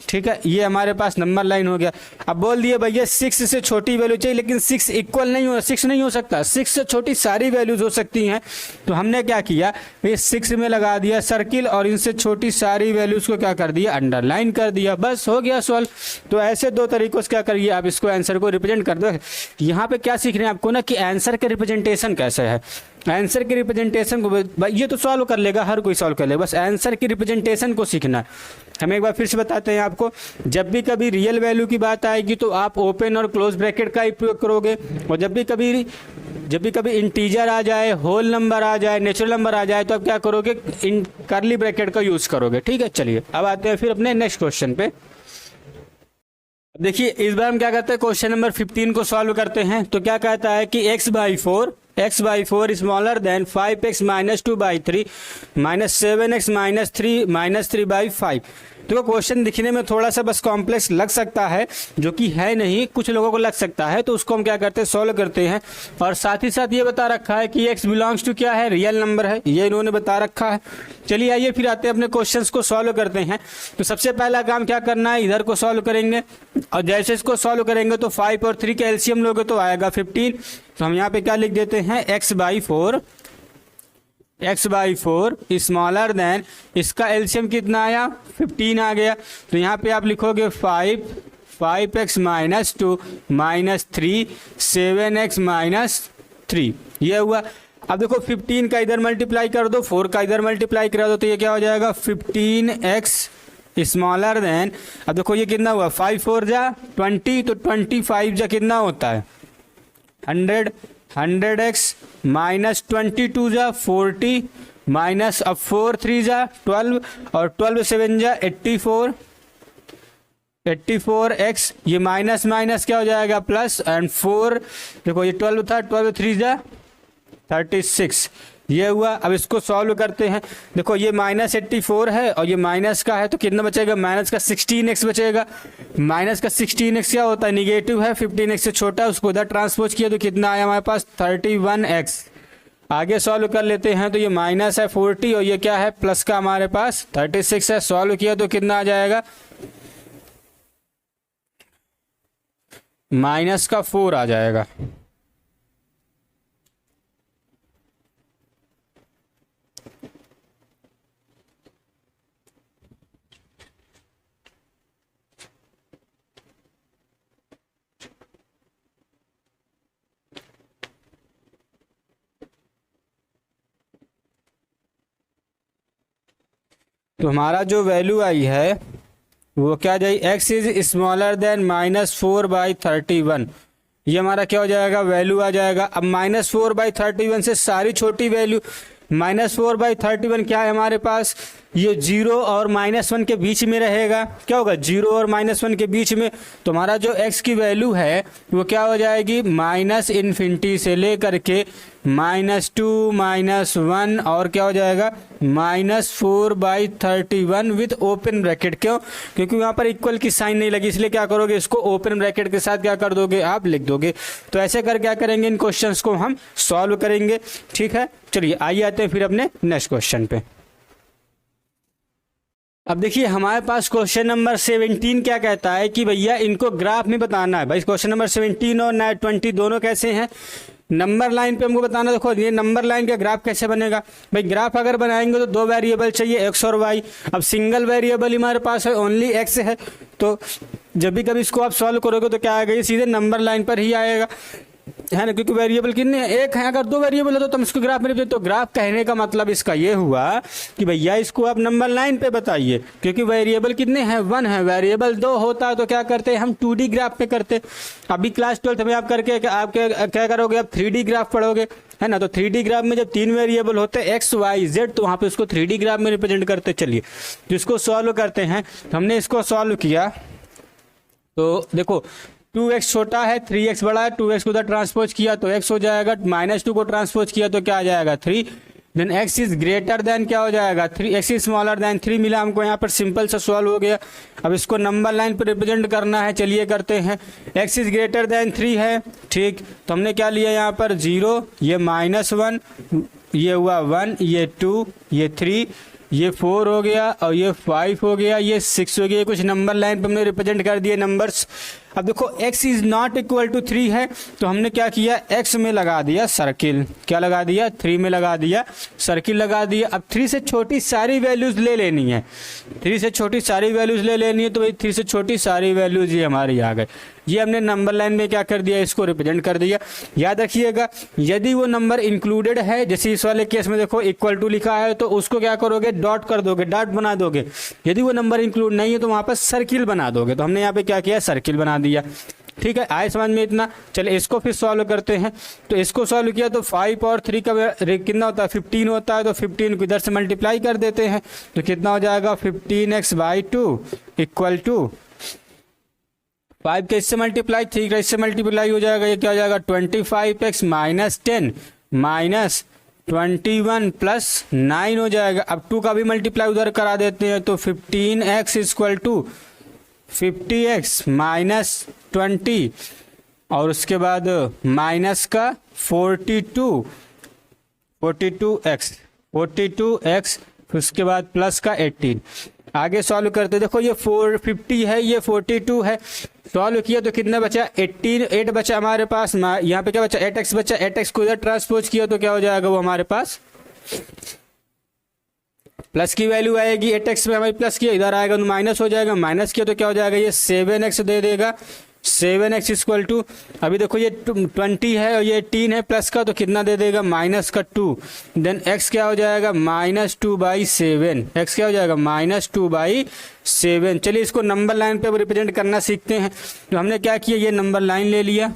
ठीक है, ये हमारे पास नंबर लाइन हो गया। अब बोल दिए भैया 6 से छोटी वैल्यू चाहिए, लेकिन 6 इक्वल नहीं हो, 6 नहीं हो सकता, 6 से छोटी सारी वैल्यूज हो सकती हैं। तो हमने क्या किया, ये 6 में लगा दिया सर्किल और इनसे छोटी सारी वैल्यूज को क्या कर दिया, अंडरलाइन कर दिया, बस हो गया सॉल्व। तो ऐसे दो तरीकों से क्या करिए, आप इसको आंसर को रिप्रेजेंट कर दो। यहाँ पे क्या सीख रहे हैं आपको ना, कि आंसर के रिप्रेजेंटेशन कैसे है। आंसर की रिप्रेजेंटेशन को भाई ये तो सॉल्व कर लेगा, हर कोई सॉल्व कर लेगा, बस आंसर की रिप्रेजेंटेशन को सीखना है। हम एक बार फिर से बताते हैं आपको, जब भी कभी रियल वैल्यू की बात आएगी तो आप ओपन और क्लोज ब्रैकेट का ही प्रयोग करोगे, और जब भी कभी इंटीजर आ जाए, होल नंबर आ जाए, नेचुरल नंबर आ जाए, तो आप क्या करोगे, इन कर्ली ब्रैकेट का यूज करोगे। ठीक है, चलिए अब आते हैं फिर अपने नेक्स्ट क्वेश्चन पे। देखिए इस बार हम क्या करते हैं, क्वेश्चन नंबर 15 को सॉल्व करते हैं। तो क्या कहता है कि x by 4 smaller than 5x minus 2 by 3 minus 7x minus 3 by 5। तो क्वेश्चन दिखने में थोड़ा सा बस कॉम्प्लेक्स लग सकता है, जो कि है नहीं, कुछ लोगों को लग सकता है, तो उसको हम क्या करते हैं, सॉल्व करते हैं। और साथ ही साथ ये बता रखा है कि x बिलोंग्स टू क्या है, रियल नंबर है, ये इन्होंने बता रखा है। चलिए आइए फिर आते हैं अपने क्वेश्चंस को सॉल्व करते हैं। तो सबसे पहला काम क्या करना है, इधर को सॉल्व करेंगे, और जैसे इसको सॉल्व करेंगे तो 5 और 3 का एलसीएम लोगे तो आएगा 15। तो हम यहाँ पे क्या लिख देते हैं, x by 4 स्मॉलर देन, इसका एलसीएम कितना आया, 15 आ गया। तो यहाँ पे आप लिखोगे 5x minus 2 minus 3 7x minus 3, ये हुआ। अब देखो 15 का इधर मल्टीप्लाई कर दो, 4 का इधर मल्टीप्लाई करा दो, तो ये क्या हो जाएगा, 15x स्मॉलर देन, अब देखो ये कितना हुआ, 5 4 जा 20, तो 25 जा कितना होता है 100x माइनस 22 जा 40 माइनस, अब 4 3 जा 12, और 12 7 जा 84x, ये माइनस माइनस क्या हो जाएगा प्लस, एंड 4 देखो ये 12 था, 12 3 जा 36, ये हुआ। अब इसको सॉल्व करते हैं। देखो ये माइनस 84 है और ये माइनस का है, तो कितना बचेगा, माइनस का 16x बचेगा। माइनस का 16x क्या होता है, निगेटिव है, 15x से छोटा है, उसको उधर ट्रांसपोज किया तो कितना आया हमारे पास 31x। आगे सॉल्व कर लेते हैं, तो ये माइनस है 40 और ये क्या है प्लस का हमारे पास 36 है। सॉल्व किया तो कितना आ जाएगा, माइनस का 4 आ जाएगा। तो हमारा जो वैल्यू आई है वो क्या जाए, x is smaller then minus 4 by 31, ये हमारा क्या हो जाएगा, वैल्यू आ जाएगा। अब माइनस 4 बाई 31 से सारी छोटी वैल्यू, माइनस 4 बाई 31 क्या है हमारे पास, ये 0 और -1 के बीच में रहेगा। क्या होगा, 0 और -1 के बीच में। तो हमारा जो x की वैल्यू है वो क्या हो जाएगी, -∞ से लेकर के -2 -1 और क्या हो जाएगा -4 बाई 31 विथ ओपन ब्रैकेट। क्यों, क्योंकि वहाँ पर इक्वल की साइन नहीं लगी, इसलिए क्या करोगे, इसको ओपन ब्रैकेट के साथ क्या कर दोगे, आप लिख दोगे। तो ऐसे कर क्या करेंगे, इन क्वेश्चंस को हम सॉल्व करेंगे। ठीक है, चलिए आइए आते हैं फिर अपने नेक्स्ट क्वेश्चन पे। अब देखिए हमारे पास क्वेश्चन नंबर 17 क्या कहता है कि भैया इनको ग्राफ में बताना है। भाई क्वेश्चन नंबर 17 और 20 दोनों कैसे हैं, नंबर लाइन पे हमको बताना। देखो ये नंबर लाइन का ग्राफ कैसे बनेगा, भाई ग्राफ अगर बनाएंगे तो दो वेरिएबल चाहिए, x और y। अब सिंगल वेरिएबल हमारे पास है, ओनली x है, तो जब भी कभी इसको आप सॉल्व करोगे तो क्या आएगा, ये सीधे नंबर लाइन पर ही आएगा, है ना, क्योंकि वेरिएबल कितने हैं, एक है। अगर दो वेरिएबल है तो तुम इसको ग्राफ में लिखते, तो ग्राफ कहने का मतलब इसका ये हुआ कि भैया इसको आप नंबर लाइन पे बताइए, क्योंकि वेरिएबल कितने हैं, 1 है। वेरिएबल 2 होता है तो क्या करते हैं हम 2D ग्राफ पे करते। अभी क्लास 12 में आप करके आप क्या करोगे, आप 3D ग्राफ पढ़ोगे, है ना। तो 3D ग्राफ में जब 3 वेरिएबल होते हैं x y z, तो वहाँ पे उसको 3D ग्राफ में रिप्रेजेंट करते। चलिए जिसको सॉल्व करते हैं, तो हमने इसको सॉल्व किया तो देखो 2x छोटा है, 3x बड़ा है, 2x को उधर ट्रांसपोज किया तो x हो जाएगा, -2 को ट्रांसपोज किया तो क्या आ जाएगा 3। Then x is greater than क्या हो जाएगा 3, x इज स्मॉलर देन 3 मिला हमको, यहाँ पर सिंपल सा सॉल्व हो गया। अब इसको नंबर लाइन पर रिप्रेजेंट करना है, चलिए करते हैं। x इज ग्रेटर देन 3 है, ठीक, तो हमने क्या लिया यहाँ पर 0, ये -1, ये हुआ 1, ये 2, ये 3, ये 4 हो गया, और ये 5 हो गया, ये 6 हो गया। कुछ नंबर लाइन पर हमने रिप्रेजेंट कर दिए नंबर्स। अब देखो x is not equal to 3 है, तो हमने क्या किया, x में लगा दिया सर्किल, क्या लगा दिया, 3 में लगा दिया सर्किल लगा दिया। अब 3 से छोटी सारी वैल्यूज ले लेनी है, 3 से छोटी सारी वैल्यूज ले लेनी है, तो भाई 3 से छोटी सारी वैल्यूज ये हमारी आ गए। ये हमने नंबर लाइन में क्या कर दिया, इसको रिप्रेजेंट कर दिया। याद रखिएगा, यदि वो नंबर इंक्लूडेड है, जैसे इस वाले केस में देखो इक्वल टू लिखा है, तो उसको क्या करोगे, डॉट कर दोगे, डॉट बना दोगे। यदि वो नंबर इंक्लूड नहीं है तो वहां पर सर्किल बना दोगे। तो हमने यहाँ पे क्या किया, सर्किल बना दिया। ठीक है, आए समझ में इतना। चलिए इसको फिर सॉल्व करते हैं। तो इसको सॉल्व किया तो 5 और 3 का कितना होता है, 15 होता है। तो 15 को इधर से मल्टीप्लाई कर देते हैं, तो कितना हो जाएगा, 15x/2 इक्वल टू 5 का इससे मल्टीप्लाई, 3 का इससे मल्टीप्लाई हो जाएगा, ये क्या हो जाएगा, 25x माइनस 10 माइनस 21 प्लस 9 हो जाएगा। अब 2 का भी मल्टीप्लाई उधर करा देते हैं, तो 15x equal to 50x minus 20 और उसके बाद माइनस का 42x, उसके बाद प्लस का 18। आगे सॉल्व करते, देखो ये 450 है, ये 42 है। सॉल्व किया तो कितना बचा, 8 बचा हमारे पास। यहाँ पे क्या बचा, 8x बचा। 8x को इधर ट्रांसपोज किया तो क्या हो जाएगा, वो हमारे पास प्लस की वैल्यू आएगी। 8x में हमारे प्लस किया, इधर आएगा तो माइनस हो जाएगा। माइनस किया तो क्या हो जाएगा, ये 7x दे देगा। 7x इक्वल टू, अभी देखो ये 20 है और ये 18 है, प्लस का तो कितना दे देगा, माइनस का 2। देन x क्या हो जाएगा, -2/7। x क्या हो जाएगा, -2/7। चलिए इसको नंबर लाइन पे रिप्रेजेंट करना सीखते हैं। तो हमने क्या किया, ये नंबर लाइन ले लिया,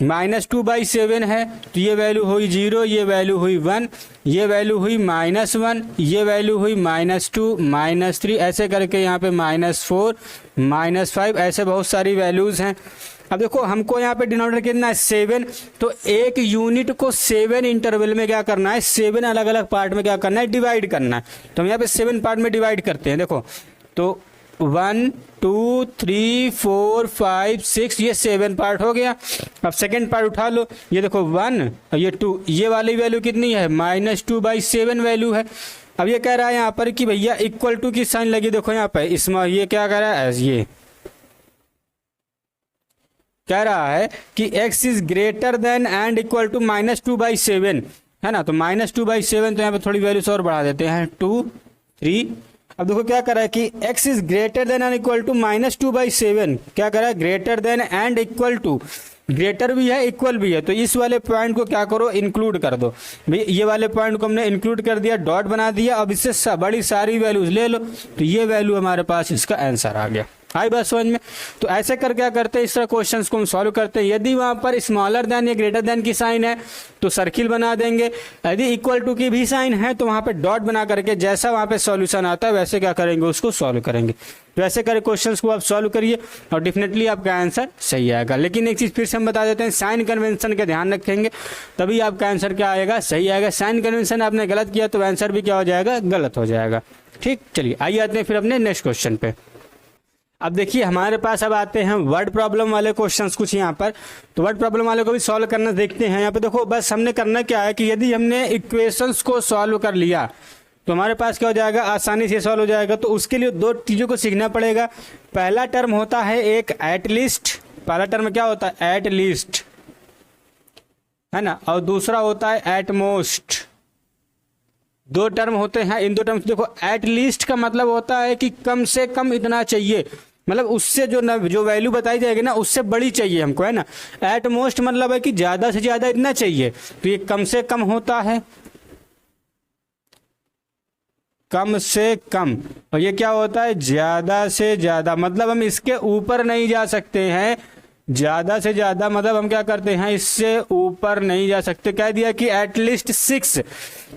-2/7 है, तो ये वैल्यू हुई 0, ये वैल्यू हुई 1, ये वैल्यू हुई -1, ये वैल्यू हुई -2, -3, ऐसे करके यहाँ पे -4, -5, ऐसे बहुत सारी वैल्यूज़ हैं। अब देखो हमको यहाँ पे डिनोमिनेटर कितना है, 7। तो एक यूनिट को 7 इंटरवल में क्या करना है, 7 अलग अलग पार्ट में क्या करना है, डिवाइड करना है। तो हम यहाँ पे 7 पार्ट में डिवाइड करते हैं। देखो तो 1 2 3 4 5 6, ये 7 पार्ट हो गया। अब सेकेंड पार्ट उठा लो, ये देखो 1 और ये 2, ये वाली वैल्यू कितनी है, -2/7 वैल्यू है। अब ये कह रहा है यहाँ पर कि भैया इक्वल टू की साइन लगी, देखो यहाँ पे इसमें ये क्या कह रहा है, ये कह रहा है कि x is greater than and equal to -2/7 है ना। तो -2/7, तो यहाँ पे थोड़ी वैल्यूज और बढ़ा देते हैं, 2 3। अब देखो क्या कर रहा है कि x is greater than and equal to -2/7, क्या कर रहा है, greater than and equal to, greater भी है इक्वल भी है। तो इस वाले पॉइंट को क्या करो, इंक्लूड कर दो। भाई ये वाले पॉइंट को हमने इंक्लूड कर दिया, डॉट बना दिया। अब इससे बड़ी सारी वैल्यूज ले लो, तो ये वैल्यू हमारे पास इसका आंसर आ गया। आई बात समझ में। तो ऐसे कर क्या करते हैं, इस तरह क्वेश्चंस को हम सॉल्व करते हैं। यदि वहां पर स्मॉलर देन या ग्रेटर देन की साइन है तो सर्किल बना देंगे, यदि इक्वल टू की भी साइन है तो वहां पे डॉट बना करके जैसा वहां पे सॉल्यूशन आता है वैसे क्या करेंगे, उसको सॉल्व करेंगे। तो ऐसे करे क्वेश्चंस को आप सॉल्व करिए और डेफिनेटली आपका आंसर सही आएगा। लेकिन एक चीज़ फिर से हम बता देते हैं, साइन कन्वेंशन का ध्यान रखेंगे तभी आपका आंसर क्या आएगा, सही आएगा। साइन कन्वेंशन आपने गलत किया तो आंसर भी क्या हो जाएगा, गलत हो जाएगा। ठीक, चलिए आइए आते हैं फिर अपने नेक्स्ट क्वेश्चन पे। अब देखिए हमारे पास अब आते हैं वर्ड प्रॉब्लम वाले क्वेश्चंस कुछ यहाँ पर। तो वर्ड प्रॉब्लम वाले को भी सॉल्व करना देखते हैं। यहाँ पे देखो बस हमने करना क्या है कि यदि हमने इक्वेशंस को सॉल्व कर लिया तो हमारे पास क्या हो जाएगा, आसानी से सॉल्व हो जाएगा। तो उसके लिए दो चीज़ों को सीखना पड़ेगा। पहला टर्म होता है एक एट लीस्ट, पहला टर्म क्या होता है, एट लीस्ट है ना, और दूसरा होता है एट मोस्ट। दो टर्म होते हैं। इन दो टर्म देखो, एट लीस्ट का मतलब होता है कि कम से कम इतना चाहिए, मतलब उससे जो वैल्यू बताई जाएगी ना उससे बड़ी चाहिए हमको, है ना। एट मोस्ट मतलब है कि ज्यादा से ज्यादा इतना चाहिए, तो ये कम से कम होता है, कम से कम। और ये क्या होता है, ज्यादा से ज्यादा, मतलब हम इसके ऊपर नहीं जा सकते हैं। ज्यादा से ज्यादा मतलब हम क्या करते हैं, इससे ऊपर नहीं जा सकते। कह दिया कि एटलीस्ट 6,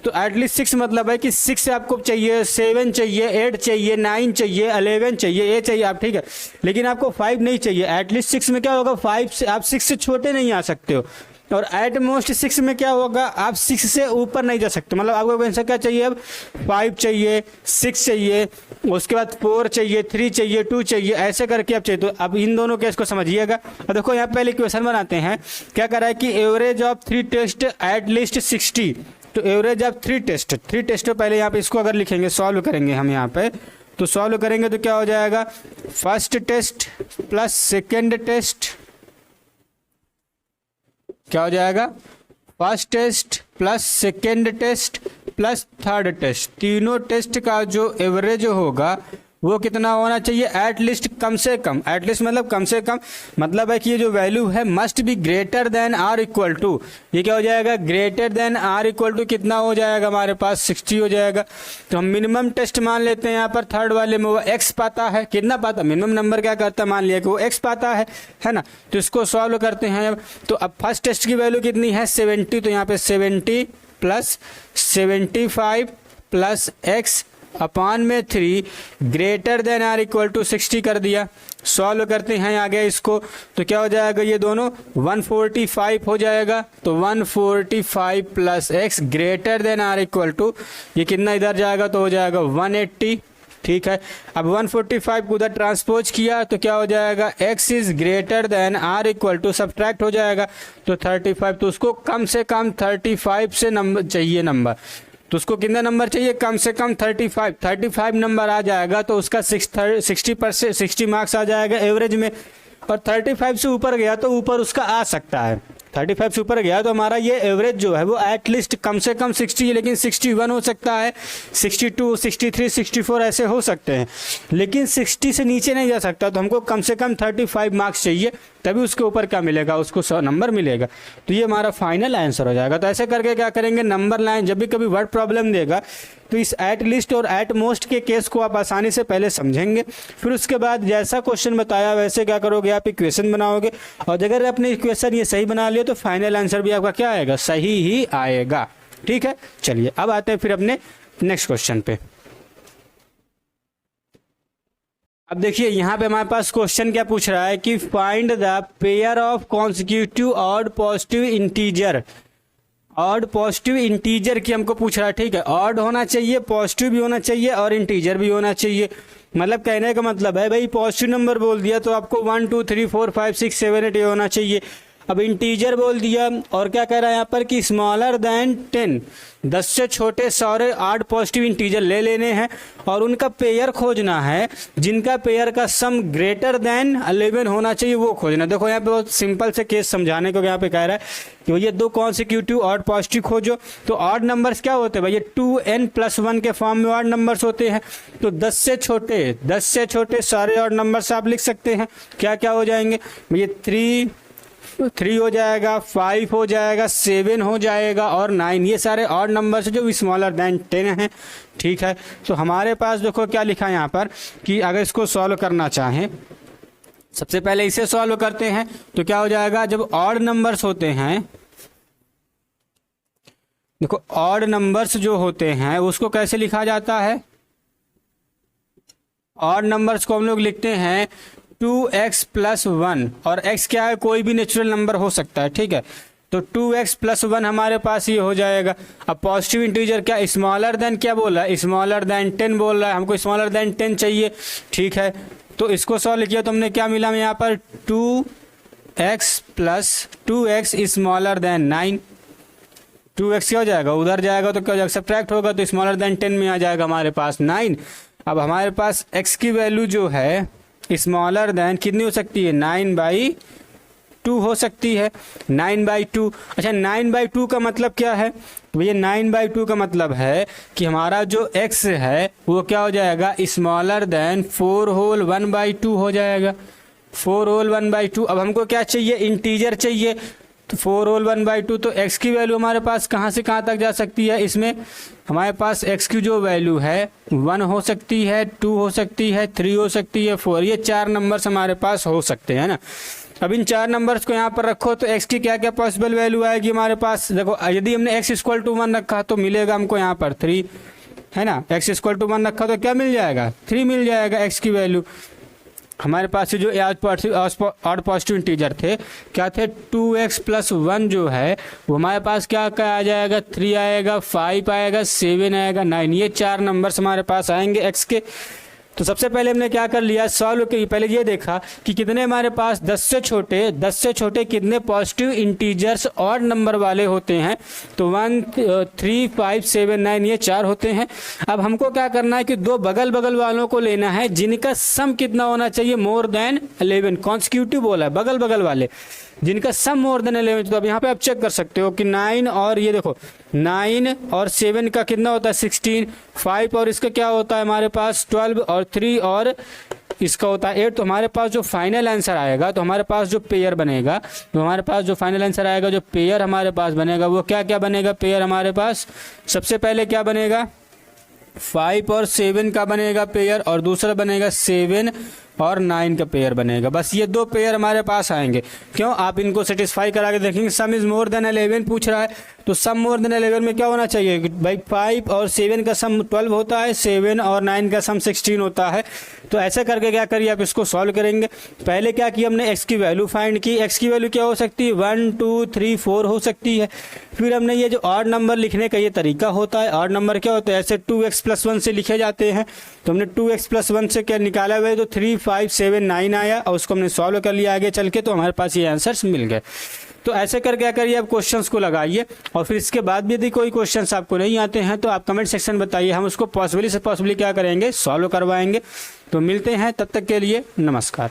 तो एटलीस्ट 6 मतलब है कि 6 आपको चाहिए, 7 चाहिए, 8 चाहिए, 9 चाहिए, 11 चाहिए, ये चाहिए आप, ठीक है। लेकिन आपको 5 नहीं चाहिए। एटलीस्ट 6 में क्या होगा, 5 से आप 6 से छोटे नहीं आ सकते हो। और एट मोस्ट 6 में क्या होगा, आप 6 से ऊपर नहीं जा सकते। मतलब आपको आंसर क्या चाहिए, अब 5 चाहिए, 6 चाहिए, उसके बाद 4 चाहिए, 3 चाहिए, 2 चाहिए, ऐसे करके आप चाहिए। तो अब इन दोनों केस को समझिएगा। और देखो यहाँ पहले क्वेश्चन बनाते हैं। क्या कर रहा है कि average of 3 test at least 60। तो एवरेज ऑफ 3 टेस्ट पहले यहाँ पे इसको अगर लिखेंगे, सॉल्व करेंगे हम यहाँ पे, तो सॉल्व करेंगे तो क्या हो जाएगा, first test plus second test, क्या हो जाएगा, first test plus second test plus third test. तीनों टेस्ट का जो एवरेज होगा वो कितना होना चाहिए, एटलीस्ट कम से कम, एटलीस्ट मतलब कम से कम, मतलब है कि ये जो वैल्यू है must be greater than or equal to, ये क्या हो जाएगा, greater than or equal to कितना हो जाएगा हमारे पास 60 हो जाएगा। तो हम मिनिमम टेस्ट मान लेते हैं यहाँ पर थर्ड वाले में, वो x पाता है, कितना पाता, मिनिमम नंबर क्या करता है, मान लिया कि वो x पाता है ना। तो इसको सॉल्व करते हैं अब। तो अब फर्स्ट टेस्ट की वैल्यू कितनी है 70, तो यहाँ पे 70 प्लस 75 प्लस x अपान में 3 greater than or equal to 60 कर दिया। सॉल्व करते हैं आगे इसको, तो क्या हो जाएगा, ये दोनों 145 हो जाएगा। तो 145 plus x greater than or equal to, ये कितना इधर जाएगा तो हो जाएगा 180। ठीक है, अब 145 को उधर ट्रांसपोज किया तो क्या हो जाएगा, x is greater than or equal to, subtract हो जाएगा तो 35। तो उसको कम से कम 35 से नंबर चाहिए, नंबर तो उसको कितना नंबर चाहिए, कम से कम 35 नंबर आ जाएगा तो उसका 60 मार्क्स आ जाएगा एवरेज में। और 35 से ऊपर गया तो ऊपर उसका आ सकता है, 35 से ऊपर गया तो हमारा ये एवरेज जो है वो एटलीस्ट कम से कम 60, लेकिन 61 हो सकता है, 62, 63, 64 ऐसे हो सकते हैं, लेकिन 60 से नीचे नहीं जा सकता। तो हमको कम से कम 35 मार्क्स चाहिए, तभी उसके ऊपर क्या मिलेगा, उसको 100 नंबर मिलेगा। तो ये हमारा फाइनल आंसर हो जाएगा। तो ऐसे करके क्या करेंगे, नंबर लाइन जब भी कभी वर्ड प्रॉब्लम देगा तो इस एट लिस्ट और एट मोस्ट के केस को आप आसानी से पहले समझेंगे, फिर उसके बाद जैसा क्वेश्चन बताया वैसे क्या करोगे, आप इक्वेशन बनाओगे, और अगर आपने इक्वेशन ये सही बना लिया तो फाइनल आंसर भी आपका क्या आएगा, सही ही आएगा। ठीक है, चलिए अब आते हैं फिर अपने नेक्स्ट क्वेश्चन पे। अब देखिए यहाँ पे हमारे पास क्वेश्चन क्या पूछ रहा है कि find the pair of consecutive odd positive integer. Odd positive integer की हमको पूछ रहा है। ठीक है, ऑड होना चाहिए, पॉजिटिव भी होना चाहिए और इंटीजर भी होना चाहिए। मतलब कहने का मतलब है भाई पॉजिटिव नंबर बोल दिया तो आपको 1 2 3 4 5 6 7 8 ये होना चाहिए। अब इंटीजर बोल दिया और क्या कह रहा है यहाँ पर कि स्मॉलर देन 10, 10 से छोटे सारे 8 पॉजिटिव इंटीजर ले लेने हैं और उनका पेयर खोजना है जिनका पेयर का सम ग्रेटर देन 11 होना चाहिए, वो खोजना। देखो यहाँ पे बहुत सिंपल से केस समझाने को यहाँ पे कह रहा है कि ये दो कॉन्सिक्यूटिव ऑड पॉजिटिव खोजो। तो ऑड नंबर्स क्या होते हैं भाई, ये 2n+1 के फॉर्म में ऑड नंबर्स होते हैं। तो 10 से छोटे सारे ऑड नंबर्स आप लिख सकते हैं। क्या क्या हो जाएंगे, ये 3 हो जाएगा, 5 हो जाएगा, 7 हो जाएगा और 9, ये सारे ऑड नंबर्स जो स्मॉलर देन 10 हैं। ठीक है, तो हमारे पास देखो क्या लिखा है यहाँ पर कि अगर इसको सॉल्व करना चाहें, सबसे पहले इसे सॉल्व करते हैं तो क्या हो जाएगा, जब ऑड नंबर्स होते हैं, देखो ऑड नंबर्स जो होते हैं उसको कैसे लिखा जाता है, ऑड नंबर्स को हम लोग लिखते हैं 2x+1 और x क्या है, कोई भी नेचुरल नंबर हो सकता है। ठीक है, तो 2x+1 हमारे पास ये हो जाएगा। अब पॉजिटिव इंटीजर क्या, स्मॉलर देन क्या बोला है, स्मॉलर देन 10 बोल रहा है, हमको स्मॉलर देन 10 चाहिए। ठीक है, तो इसको सॉल्व किया तो हमने क्या मिला यहाँ पर 2x स्मॉलर देन 9, 2x क्या हो जाएगा, उधर जाएगा तो क्या हो जाएगा, सब्ट्रैक्ट होगा तो स्मॉलर देन 10 में आ जाएगा हमारे पास 9। अब हमारे पास x की वैल्यू जो है स्मॉलर देन कितनी हो सकती है, 9/2 हो सकती है, 9/2। अच्छा 9/2 का मतलब क्या है, भैया 9/2 का मतलब है कि हमारा जो x है वो क्या हो जाएगा, स्मॉलर देन 4 होल 1/2 हो जाएगा, 4 होल 1/2। अब हमको क्या चाहिए, इंटीजर चाहिए, तो 4 होल 1/2, तो x की वैल्यू हमारे पास कहाँ से कहाँ तक जा सकती है, इसमें हमारे पास x की जो वैल्यू है 1 हो सकती है, 2 हो सकती है, 3 हो सकती है, 4, ये 4 नंबर्स हमारे पास हो सकते हैं ना। अब इन 4 नंबर्स को यहाँ पर रखो तो x की क्या क्या पॉसिबल वैल्यू आएगी हमारे पास, देखो यदि हमने x = 1 रखा तो मिलेगा हमको यहाँ पर 3, है ना, x = 1 रखा तो क्या मिल जाएगा, 3 मिल जाएगा x की वैल्यू। हमारे पास जो ऑड पॉजिटिव इंटीजर थे क्या थे, 2x+1 जो है वो हमारे पास क्या क्या आ जाएगा, 3 आएगा, 5 आएगा, 7 आएगा, 9, ये 4 नंबर्स हमारे पास आएंगे x के। तो सबसे पहले हमने क्या कर लिया, सॉल्व के पहले ये देखा कि कितने हमारे पास 10 से छोटे कितने पॉजिटिव इंटीजर्स ऑड नंबर वाले होते हैं, तो 1 3 5 7 9 ये 4 होते हैं। अब हमको क्या करना है कि दो बगल बगल वालों को लेना है जिनका सम कितना होना चाहिए, मोर देन 11, कॉन्सिक्यूटिव बोला है, बगल बगल वाले जिनका सम मोर देन 11। तो अब यहाँ पे आप चेक कर सकते हो कि 9 और ये देखो 9 और 7 का कितना होता है 16, 5 और इसका क्या होता है हमारे पास 12 और 3 और इसका होता है 8। तो हमारे पास जो फाइनल आंसर आएगा, तो हमारे पास जो पेयर बनेगा, तो हमारे पास जो फाइनल आंसर आएगा, जो पेयर हमारे पास बनेगा वो क्या क्या बनेगा? पेयर हमारे पास सबसे पहले क्या बनेगा? 5 और 7 का बनेगा पेयर, और दूसरा बनेगा 7 और 9 का पेयर बनेगा। बस ये 2 पेयर हमारे पास आएंगे। क्यों? आप इनको सेटिस्फाई करा के देखेंगे। सम इज मोर देन 11 पूछ रहा है, तो सम मोर देन 11 में क्या होना चाहिए भाई? 5 और 7 का सम 12 होता है, 7 और 9 का सम 16 होता है। तो ऐसे करके क्या करिए, आप इसको सॉल्व करेंगे। पहले क्या किया हमने? x की वैल्यू फाइंड की। x की वैल्यू क्या हो सकती है? 1 2 3 4 हो सकती है। फिर हमने ये जो ऑड नंबर लिखने का ये तरीका होता है, ऑड नंबर क्या होता है? ऐसे 2x + 1 से लिखे जाते हैं। तो हमने 2x + 1 से क्या निकाला हुआ है? तो 3 5 7 9 आया, और उसको हमने सॉल्व कर लिया आगे चल के, तो हमारे पास ये आंसर्स मिल गए। तो ऐसे कर क्या करिए, आप क्वेश्चंस को लगाइए, और फिर इसके बाद भी यदि कोई क्वेश्चंस आपको नहीं आते हैं तो आप कमेंट सेक्शन बताइए, हम उसको पॉसिबली से पॉसिबली क्या करेंगे? सॉल्व करवाएंगे। तो मिलते हैं, तब तक के लिए नमस्कार।